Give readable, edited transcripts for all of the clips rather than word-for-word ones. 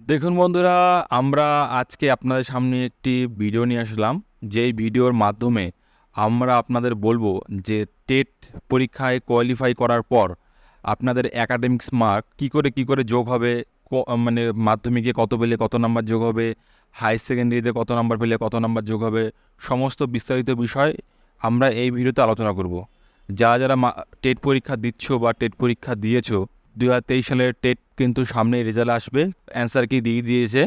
দেখুন বন্ধুরা, আমরা আজকে আপনাদের সামনে একটি ভিডিও নিয়ে আসলাম। যেই ভিডিওর মাধ্যমে আমরা আপনাদের বলবো যে টেট পরীক্ষায় কোয়ালিফাই করার পর আপনাদের অ্যাকাডেমিক্স মার্ক কী করে যোগ হবে, মানে মাধ্যমিকে কত পেলে কত নাম্বার যোগ হবে, হাই সেকেন্ডারিতে কত নাম্বার পেলে কত নাম্বার যোগ হবে, সমস্ত বিস্তারিত বিষয় আমরা এই ভিডিওতে আলোচনা করব। যারা টেট পরীক্ষা দিচ্ছ বা টেট পরীক্ষা দিয়েছো, 2023 সালের টেট কিন্তু সামনে রেজাল্ট আসবে। অ্যান্সার কি দিয়ে দিয়েছে।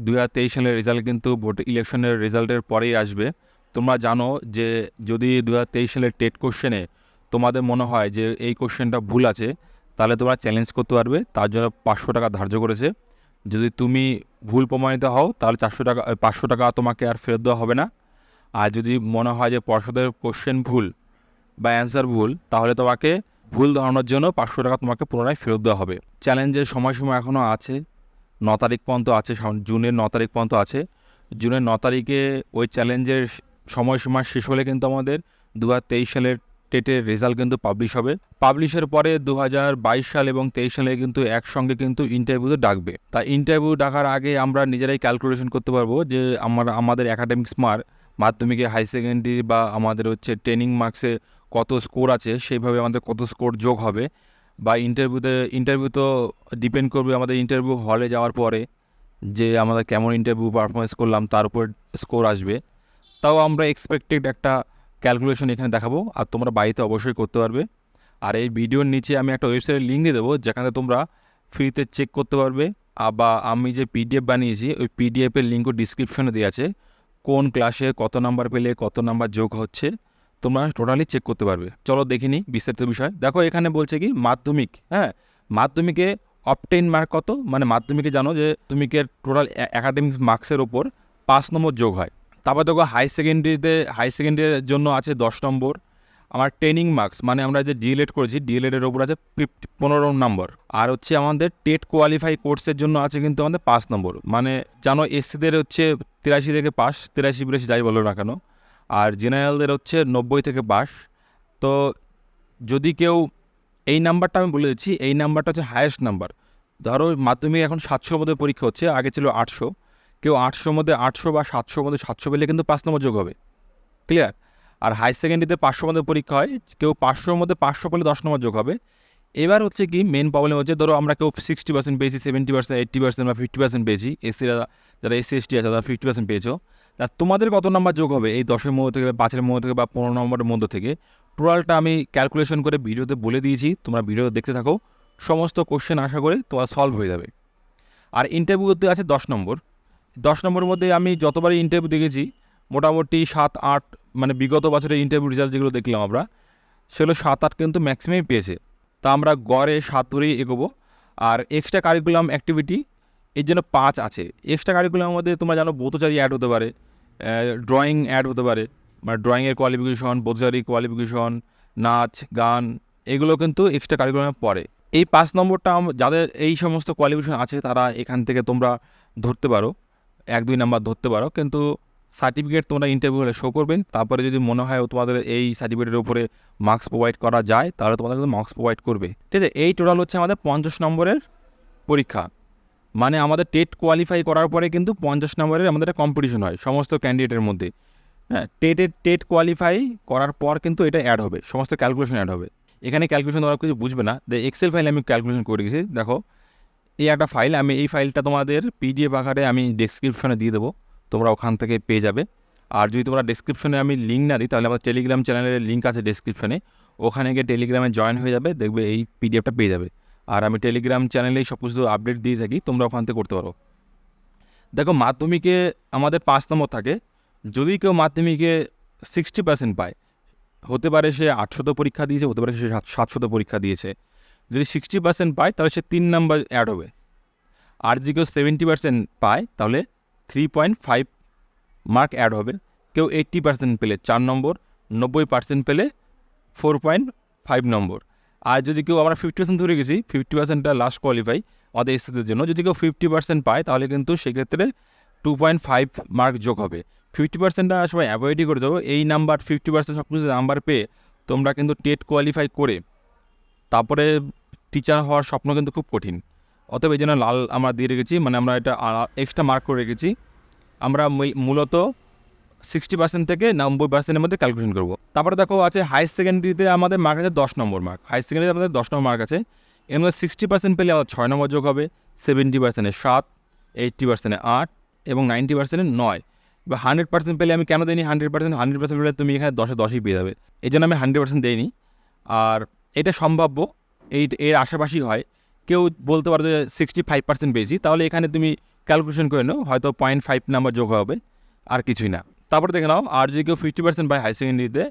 2023 সালের রেজাল্ট কিন্তু ভোট ইলেকশনের রেজাল্টের পরেই আসবে। তোমরা জানো যে যদি 2023 সালের টেট কোশ্চেনে তোমাদের মনে হয় যে এই কোশ্চেনটা ভুল আছে, তাহলে তোমরা চ্যালেঞ্জ করতে পারবে। তার জন্য 500 টাকা ধার্য করেছে। যদি তুমি ভুল প্রমাণিত হও তাহলে 500 টাকা তোমাকে আর ফেরত দেওয়া হবে না। আর যদি মনে হয় যে পর্ষদের কোশ্চেন ভুল বা অ্যান্সার ভুল, তাহলে তোমাকে ভুল ধরানোর জন্য 500 টাকা তোমাকে পুনরায় ফেরত দেওয়া হবে। চ্যালেঞ্জের সময়সীমা এখনও আছে, 9 তারিখ পর্যন্ত আছে, জুনের 9 তারিখ পর্যন্ত আছে। জুনের 9 তারিখে ওই চ্যালেঞ্জের সময়সীমা শেষ হলে কিন্তু আমাদের 2023 সালের টেটের রেজাল্ট কিন্তু পাবলিশ হবে। পাবলিশের পরে 2022 সাল এবং 23 সালে কিন্তু একসঙ্গে কিন্তু ইন্টারভিউতে ডাকবে। তা ইন্টারভিউ ডাকার আগে আমরা নিজেরাই ক্যালকুলেশন করতে পারবো যে আমাদের অ্যাকাডেমিক্স মার্ক মাধ্যমিকে, হাই সেকেন্ডারি বা আমাদের ট্রেনিং মার্কসে কত স্কোর আছে, সেইভাবে আমাদের কত স্কোর যোগ হবে। বা ইন্টারভিউ তো ডিপেন্ড করবে আমাদের ইন্টারভিউ হলে যাওয়ার পরে যে আমরা কেমন ইন্টারভিউ পারফরমেন্স করলাম, তার উপর স্কোর আসবে। তাও আমরা এক্সপেক্টেড একটা ক্যালকুলেশন এখানে দেখাবো, আর তোমরা বাড়িতে অবশ্যই করতে পারবে। আর এই ভিডিওর নিচে আমি একটা ওয়েবসাইটের লিঙ্ক দিয়ে দেবো, যেখানে তোমরা ফ্রিতে চেক করতে পারবে। বা আমি যে পিডিএফ বানিয়েছি, ওই পিডিএফের লিঙ্কও ডিসক্রিপশনে দেওয়া আছে। কোন ক্লাসে কত নাম্বার পেলে কত নাম্বার যোগ হচ্ছে তোমরা টোটালি চেক করতে পারবে। চলো দেখে নিই বিস্তারিত বিষয়। দেখো এখানে বলছে কি মাধ্যমিক, মাধ্যমিকে অবটেইন মার্ক কত, মানে মাধ্যমিকে জানো যে মাধ্যমিকের টোটাল অ্যাকাডেমিক মার্কসের ওপর 5 নম্বর যোগ হয়। তারপর দেখো হাই সেকেন্ডারির জন্য আছে 10 নম্বর। আমার ট্রেনিং মার্কস, মানে আমরা যে ডিএলএড করেছি, ডিএলএডের ওপর আছে 15 নম্বর। আর আমাদের টেট কোয়ালিফাই কোর্সের জন্য আছে কিন্তু আমাদের 5 নম্বর। মানে জানো এসসিদের 83 থেকে পাস, 83 যাই বলো না কেন। আর জেনারেলদের 90 থেকে পাস। তো যদি কেউ এই নাম্বারটা আমি বলে দিচ্ছি, এই নাম্বারটা হায়েস্ট নাম্বার। ধরো মাধ্যমিক এখন 700 মধ্যে পরীক্ষা হচ্ছে, আগে ছিল 800। কেউ 800 মধ্যে 800 বা 700 মধ্যে 700 পেলে কিন্তু 5 নম্বর যোগ হবে। ক্লিয়ার? আর হাই সেকেন্ডারিতে 500 মধ্যে পরীক্ষা হয়, কেউ 500 মধ্যে 500 পেলে 10 নম্বর যোগ হবে। এবার কি মেন প্রবলেম হচ্ছে, ধরো আমরা কেউ 60% পেয়েছি, 70%, 80% বা 50% পেয়েছি। এসসিরা, যারা এসসি এসটি আছে তারা 50% পেয়েছো। তা তোমাদের কত নাম্বার যোগ হবে এই 10-এর মধ্যে থেকে, 5-এর মধ্যে থেকে বা 15 নম্বরের মধ্যে থেকে? টোটালটা আমি ক্যালকুলেশন করে ভিডিওতে বলে দিয়েছি, তোমরা ভিডিও দেখতে থাকো। সমস্ত কোশ্চেন আশা করে তোমার সলভ হয়ে যাবে। আর ইন্টারভিউতে আছে 10 নম্বর। 10 নম্বরের মধ্যে আমি যতবারই ইন্টারভিউ দেখেছি মোটামুটি 7-8, মানে বিগত বছরের ইন্টারভিউ রেজাল্ট যেগুলো দেখলাম আমরা, সেগুলো 7-8 কিন্তু ম্যাক্সিমামই পেয়েছে। তা আমরা গড়ে 7 ধরেই এগোবো। আর এক্সট্রা কারিকুলাম অ্যাক্টিভিটি এর জন্য 5 আছে। এক্সট্রা কারিকুলামের মধ্যে তোমরা জানো ব্রতচারী অ্যাড হতে পারে, ড্রয়িং অ্যাড হতে পারে, মানে ড্রয়িংয়ের কোয়ালিফিকেশন, ব্রতচারী কোয়ালিফিকেশন, নাচ গান, এগুলো কিন্তু এক্সট্রা কারিকুলামে পড়ে। এই 5 নম্বরটা যাদের এই সমস্ত কোয়ালিফিকেশন আছে তারা এখান থেকে তোমরা ধরতে পারো, 1-2 নাম্বার ধরতে পারো। কিন্তু সার্টিফিকেট তোমরা ইন্টারভিউ হলে শো করবে। তারপরে যদি মনে হয় তোমাদের এই সার্টিফিকেটের উপরে মার্কস প্রোভাইড করা যায়, তাহলে তোমাদের কিন্তু মার্কস প্রোভাইড করবে। ঠিক আছে? এই টোটাল আমাদের 50 নম্বরের পরীক্ষা। মানে আমাদের টেট কোয়ালিফাই করার পরে কিন্তু 50 নম্বরের আমাদের একটা কম্পিটিশন হয় সমস্ত ক্যান্ডিডেটের মধ্যে। টেট কোয়ালিফাই করার পর কিন্তু এটা অ্যাড হবে, সমস্ত ক্যালকুলেশন অ্যাড হবে। এখানে ক্যালকুলেশন তোমরা কিছু বুঝবে না, এক্সেল ফাইলে আমি ক্যালকুলেশন করে গেছি। দেখো এই একটা ফাইল, আমি এই ফাইলটা তোমাদের পিডিএফ আকারে আমি ডেসক্রিপশনে দিয়ে দেবো, তোমরা ওখান থেকে পেয়ে যাবে। আর যদি তোমরা ডেসক্রিপশনে আমি লিঙ্ক না দিই, তাহলে আমার টেলিগ্রাম চ্যানেলের লিঙ্ক আছে ডেসক্রিপশনে, ওখানে গিয়ে টেলিগ্রামে জয়েন হয়ে যাবে, দেখবে এই পিডিএফটা পেয়ে যাবে। আর আমি টেলিগ্রাম চ্যানেলেই সব কিছু আপডেট দিয়ে থাকি, তোমরা ওখান থেকে করতে পারো। দেখো মাধ্যমিকে আমাদের 5 নম্বর থাকে। যদি কেউ মাধ্যমিকে 60% পায়, হতে পারে সে 800 পরীক্ষা দিয়েছে, হতে পারে সে 700 পরীক্ষা দিয়েছে। যদি 60% পায় তাহলে সে 3 নাম্বার অ্যাড হবে। আর যদি কেউ 70% পায় তাহলে 3.5 মার্ক অ্যাড হবে। কেউ 80% পেলে 4 নম্বর, 90% পেলে 4.5 নম্বর। আর যদি কেউ, আমরা 50% ধরে গেছি, 50%টা লাস্ট কোয়ালিফাই আমাদের এসসিদের জন্য। যদি কেউ 50% পায় তাহলে কিন্তু সেক্ষেত্রে 2.5 মার্ক যোগ হবে। 50%টা সবাই অ্যাভয়েডই করে দেবো। এই নাম্বার 50% সব কিছু নাম্বার পেয়ে তোমরা কিন্তু টেট কোয়ালিফাই করে তারপরে টিচার হওয়ার স্বপ্ন কিন্তু খুব কঠিন। অতএব এই জন্য লাল আমরা দিয়ে রেখেছি, মানে আমরা এটা এক্সট্রা মার্ক করে রেখেছি। আমরা মূলত 60% থেকে 90%-এর মধ্যে ক্যালকুলেশন করবো। তারপরে দেখো আছে হায়ার সেকেন্ডারিতে আমাদের মার্ক আছে 10 নম্বর মার্ক। হায়ার সেকেন্ডারিতে আমাদের 10 নম্বর মার্ক আছে। এর মধ্যে 60% পেলে আমাদের 6 নম্বর যোগ হবে, 70%-এ 7, 80%-এ 8 এবং 90%-এ 9। বা 100% পেলে আমি কেন দিইনি 100% পেলে তুমি এখানে 10-এ 10ই পেয়ে যাবে, এই জন্য আমি 100% দিইনি। আর এটা সম্ভাব্য এর আশেপাশেই হয়। কেউ বলতে পারো যে 65% পেয়েছি, তাহলে এখানে তুমি ক্যালকুলেশন করে নাও, হয়তো 0.5 নাম্বার যোগ হবে, আর কিছুই না। তারপরে দেখে নাও, আর যদি কেউ 50% পায় হাই সেকেন্ডারিতে,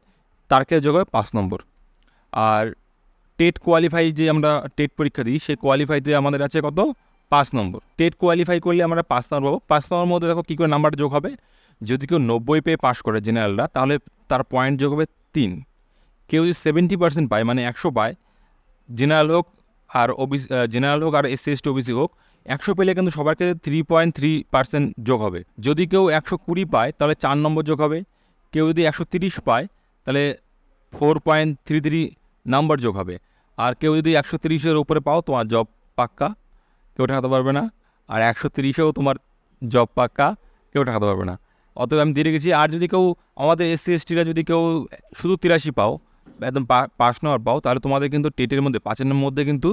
তারকে যোগ হবে 5 নম্বর। আর টেট কোয়ালিফাই যে আমরা টেট পরীক্ষা দিই, সেই কোয়ালিফাইতে আমাদের আছে কত, 5 নম্বর। টেট কোয়ালিফাই করলে আমরা 5 নম্বর পাবো। 5 নম্বর মধ্যে দেখো কী করে নাম্বার যোগ হবে। যদি কেউ 90 পেয়ে পাস করে জেনারেলরা, তাহলে তার পয়েন্ট যোগ হবে 3। কেউ যদি 70% পায়, মানে 100 পায়, জেনারেল হোক আর ওবিসি, জেনারেল হোক আর SC ST OBC হোক, 100 পেলে কিন্তু সবার ক্ষেত্রে 3.3% যোগ হবে। যদি কেউ 120 পায়, তাহলে 4 নম্বর যোগ হবে। কেউ যদি 130 পায়, তাহলে 4.33 নাম্বার যোগ হবে। আর কেউ যদি 130-এর উপরে পাও, তোমার জব পাক্কা, কেউ ঠেকাতে পারবে না। আর 130-এও তোমার জব পাক্কা, কেউ ঠেকাতে পারবে না। অতএব আমি দিয়ে রেখেছি। আর যদি কেউ আমাদের SC STরা যদি কেউ শুধু 83 পাও, একদম 5 নম্বর পাও, তাহলে তোমাদের কিন্তু টেটের মধ্যে 5-এর মধ্যে কিন্তু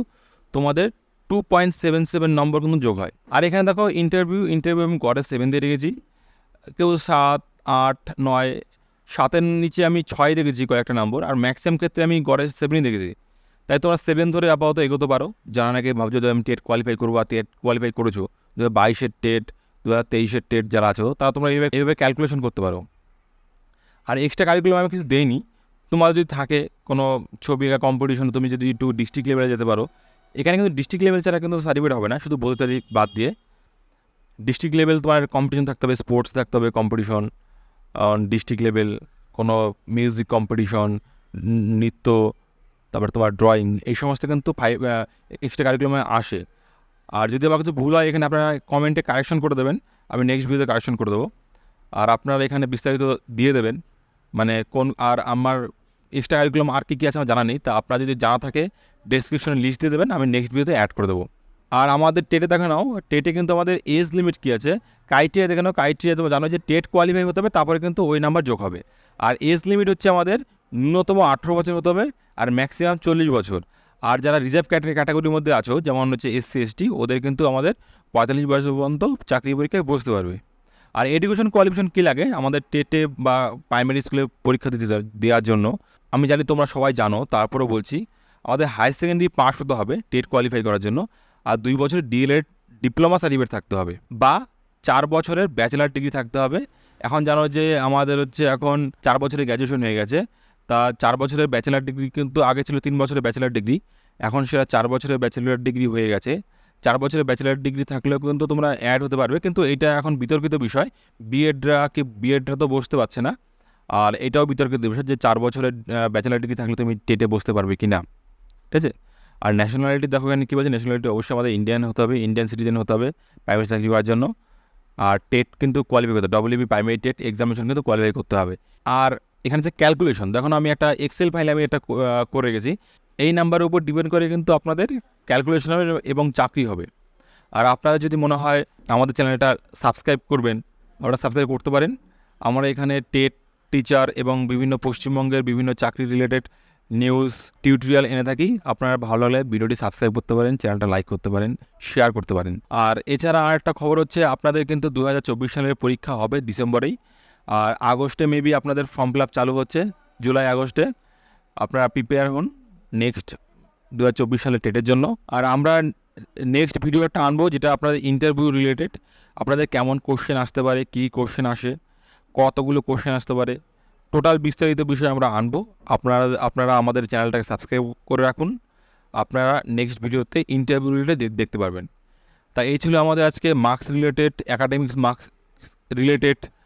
তোমাদের 2.77 নম্বর কিন্তু যোগ হয়। আর এখানে দেখো ইন্টারভিউ আমি গড়ে 7 দিয়ে রেখেছি। কেউ 7, 8, 9, 7-এর নিচে আমি 6 দেখেছি কয়েকটা নম্বর, আর ম্যাক্সিমাম ক্ষেত্রে আমি গড়ে 7ই দেখেছি। তাই তোমরা 7 ধরে আপাতত এগোতে পারো। যারা নাকি ভাবছো যে আমি টেট কোয়ালিফাই করবো, আর টেট কোয়ালিফাই করেছো, 2022-এর টেট, 2023-এর টেট যারা আছো, তারা তোমরা এইভাবে ক্যালকুলেশন করতে পারো। আর এক্সট্রা কারিকুলাম আমি কিছু দেইনি। তোমার যদি থাকে কোনো ছবি আঁকা কম্পিটিশন, তুমি যদি একটু ডিস্ট্রিক্ট লেভেলে যেতে পারো। এখানে কিন্তু ডিস্ট্রিক্ট লেভেল ছাড়া কিন্তু সার্টিফিকেট হবে না, শুধু বলতে তারিখ বাদ দিয়ে। ডিস্ট্রিক্ট লেভেল তোমার কম্পিটিশন থাকতে হবে, স্পোর্টস থাকতে হবে কম্পিটিশন, ডিস্ট্রিক্ট লেভেল কোনো মিউজিক কম্পিটিশন, নৃত্য, তারপরে তোমার ড্রয়িং, এই সমস্ত কিন্তু এক্সট্রা কারিকুলামে আসে। আর যদি আমার কিছু ভুল হয়, এখানে আপনারা কমেন্টে কারেকশন করে দেবেন, আমি নেক্সট ভিডিওতে কারেকশন করে দেবো। আর আপনারা এখানে বিস্তারিত দিয়ে দেবেন, মানে কোন, আর আমার এক্সট্রা কারিকুলাম আর কী কী আছে আমার জানা নেই। তা আপনারা যদি জানা থাকে ডেসক্রিপশনে লিস্ট দিয়ে দেবেন, আমি নেক্সট ভিডিওতে অ্যাড করে দেবো। আর আমাদের টেটে দেখে নাও, টেটে কিন্তু আমাদের এজ লিমিট কী আছে, ক্রাইটেরিয়া দেখে নাও। ক্রাইটেরিয়া তোমরা জানো যে টেট কোয়ালিফাই হতে হবে, তারপরে কিন্তু ওই নাম্বার যোগ হবে। আর এজ লিমিট হচ্ছে আমাদের ন্যূনতম 18 বছর হতে হবে, আর ম্যাক্সিমাম 40 বছর। আর যারা রিজার্ভ ক্যাটাগরির মধ্যে আছো, যেমন হচ্ছে SC ST, ওদের কিন্তু আমাদের 45 বছর পর্যন্ত চাকরি পরীক্ষায় বসতে পারবে। আর এডুকেশন কোয়ালিফিকেশন কী লাগে আমাদের টেটে বা প্রাইমারি স্কুলে পরীক্ষা দিতে দেওয়ার জন্য, আমি জানি তোমরা সবাই জানো, তারপরেও বলছি। আমাদের হায়ার সেকেন্ডারি পাস হতে হবে টেট কোয়ালিফাই করার জন্য, আর 2 বছরের DLED ডিপ্লোমা সার্টিফিকেট থাকতে হবে, বা 4 বছরের ব্যাচেলার ডিগ্রি থাকতে হবে। এখন জানো যে আমাদের হচ্ছে এখন 4 বছরের গ্র্যাজুয়েশন হয়ে গেছে। তা 4 বছরের ব্যাচেলার ডিগ্রি কিন্তু আগে ছিল 3 বছরের ব্যাচেলার ডিগ্রি, এখন সেটা 4 বছরের ব্যাচেলার ডিগ্রি হয়ে গেছে। 4 বছরের ব্যাচেলার ডিগ্রি থাকলেও কিন্তু তোমরা অ্যাড হতে পারবে, কিন্তু এটা এখন বিতর্কিত বিষয়। বিএডরা তো বসতে পারছে না। আর এটাও বিতর্কিত বিষয় যে 4 বছরের ব্যাচেলার ডিগ্রি থাকলে তুমি টেটে বসতে পারবে কি না, ঠিক আছে। আর ন্যাশনালিটি দেখো এখানে কী বলছে, ন্যাশনালিটি অবশ্যই আমাদের ইন্ডিয়ান হতে হবে, ইন্ডিয়ান সিটিজেন হতে হবে প্রাইভেট চাকরি করার জন্য। আর টেট কিন্তু কোয়ালিফাই করতে হবে, WB প্রাইমারি টেট এক্সামিনেশন কিন্তু কোয়ালিফাই করতে হবে। আর এখানে যে ক্যালকুলেশন দেখো, আমি একটা এক্সেল ফাইলে আমি এটা করে গেছি। এই নাম্বারের উপর ডিপেন্ড করে কিন্তু আপনাদের ক্যালকুলেশন হবে এবং চাকরি হবে। আর আপনারা যদি মনে হয় আমাদের চ্যানেলটা সাবস্ক্রাইব করবেন, আপনারা সাবস্ক্রাইব করতে পারেন। আমরা এখানে টেট, টিচার এবং বিভিন্ন পশ্চিমবঙ্গের বিভিন্ন চাকরি রিলেটেড নিউজ টিউটোরিয়াল এনে থাকি। আপনারা ভালো লাগলে ভিডিওটি সাবস্ক্রাইব করতে পারেন, চ্যানেলটা লাইক করতে পারেন, শেয়ার করতে পারেন। আর এছাড়া আর একটা খবর হচ্ছে, আপনাদের কিন্তু 2024 সালের পরীক্ষা হবে ডিসেম্বরেই। আর আগস্টে মেবি আপনাদের ফর্ম ফিল আপ চালু হচ্ছে, জুলাই আগস্টে। আপনারা প্রিপেয়ার হন নেক্সট 2024 সালের টেটের জন্য। আর আমরা নেক্সট ভিডিও একটা আনবো, যেটা আপনাদের ইন্টারভিউ রিলেটেড। আপনাদের কেমন কোশ্চেন আসতে পারে, কী কোশ্চেন আসে, কতগুলো কোশ্চেন আসতে পারে, টোটাল বিস্তারিত বিষয় আমরা আনবো। আপনারা আমাদের চ্যানেলটাকে সাবস্ক্রাইব করে রাখুন। আপনারা নেক্সট ভিডিওতে ইন্টারভিউ রিলেটেড দেখতে পারবেন। তা এই ছিল আমাদের আজকে marks related, academics marks related